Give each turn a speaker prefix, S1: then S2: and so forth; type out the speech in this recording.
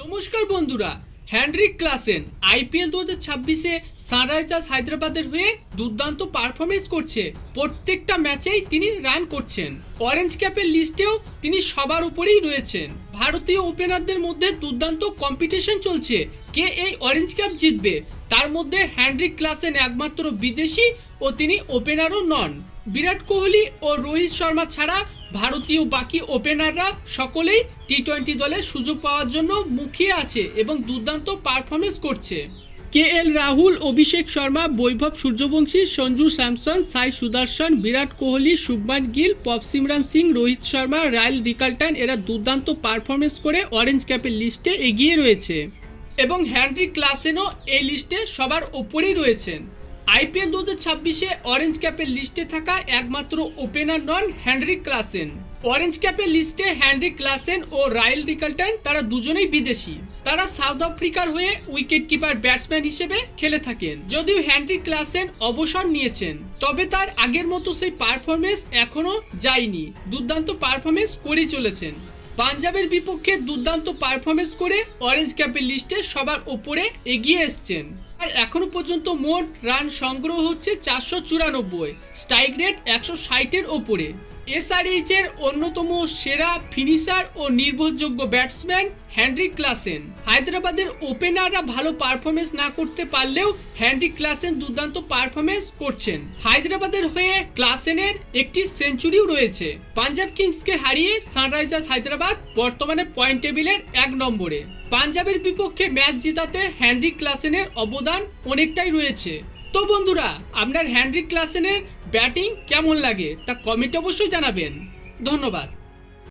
S1: নমস্কার বন্ধুরা, Henrique Klaasen IPL 2026-এ Sunrisers হায়দ্রাবাদের হয়ে দুর্দান্ত পারফরমেন্স করছে। প্রত্যেকটা ম্যাচেই তিনি রান করছেন। অরেঞ্জ ক্যাপের লিস্টেও তিনি সবার উপরেই রয়েছেন। ভারতীয় ওপেনারদের মধ্যে দুর্দান্ত কম্পিটিশন চলছে, কে এই অরেঞ্জ ক্যাপ জিতবে। তার মধ্যে হেনরিক ক্লাসেন একমাত্র বিদেশি ও তিনি ওপেনারও নন। বিরাট কোহলি ও রোহিত শর্মা ছাড়া ভারতীয় বাকি ওপেনাররা সকলেই টি-20 দলে সুযোগ পাওয়ার জন্য মুখিয়ে আছে এবং দুর্দান্ত পারফরমেন্স করছে। কেএল রাহুল, অভিষেক শর্মা, বৈভব সূর্যবংশী, সঞ্জু স্যামসন, সাই সুদর্শন, বিরাট কোহলি, শুভমান গিল, পপসিমরান সিং, রোহিত শর্মা, রাইল রিকালটন এরা দুর্দান্ত পারফরমেন্স করে অরেঞ্জ ক্যাপের লিস্টে এগিয়ে রয়েছে এবং হেনরিক ক্লাসেনও এই লিস্টে সবার ওপরেই রয়েছেন। আইপিএল 2026-এ অরেঞ্জ ক্যাপের লিস্টে থাকা একমাত্র ওপেনার নন হেনরিক ক্লাসেন। অরেঞ্জ ক্যাপের লিস্টে হেনরিক ক্লাসেন ও রাইল রিকালটন তারা দুজনেই বিদেশি। তারা সাউথ আফ্রিকার হয়ে উইকেট কিপার ব্যাটসম্যান হিসেবে খেলে থাকেন। যদিও হেনরিক ক্লাসেন অবসর নিয়েছেন, তবে তার আগের মতো সেই পারফরমেন্স এখনো যায়নি। দুর্দান্ত পারফরমেন্স করে চলেছেন। পাঞ্জাবের বিপক্ষে দুর্দান্ত পারফরমেন্স করে অরেঞ্জ ক্যাপের লিস্টে সবার ওপরে এগিয়ে এসছেন। আর এখনো পর্যন্ত মোট রান সংগ্রহ হচ্ছে 494, স্ট্রাইক রেট 160-এর ওপরে। এসআরএইচ এর অন্যতম সেরা ফিনিশার ও নির্ভরযোগ্য ব্যাটসম্যান হেনরিক ক্লাসেন। হায়দ্রাবাদের ওপেনাররা ভালো পারফরমেন্স না করতে পারলেও হেনরিক ক্লাসেন দুর্দান্ত পারফরমেন্স করছেন। হায়দ্রাবাদের হয়ে ক্লাসেনের একটি সেঞ্চুরিও রয়েছে। পাঞ্জাব কিংসকে হারিয়ে সানরাইজার্স হায়দ্রাবাদ বর্তমানে পয়েন্ট টেবিলের 1 নম্বরে। পাঞ্জাবের বিপক্ষে ম্যাচ জেতাতে হেনরিক ক্লাসেনের অবদান অনেকটাই রয়েছে। তো বন্ধুরা, আপনার হেনরিক ক্লাসেনের ব্যাটিং কেমন লাগে তা কমেন্টে অবশ্যই জানাবেন। ধন্যবাদ।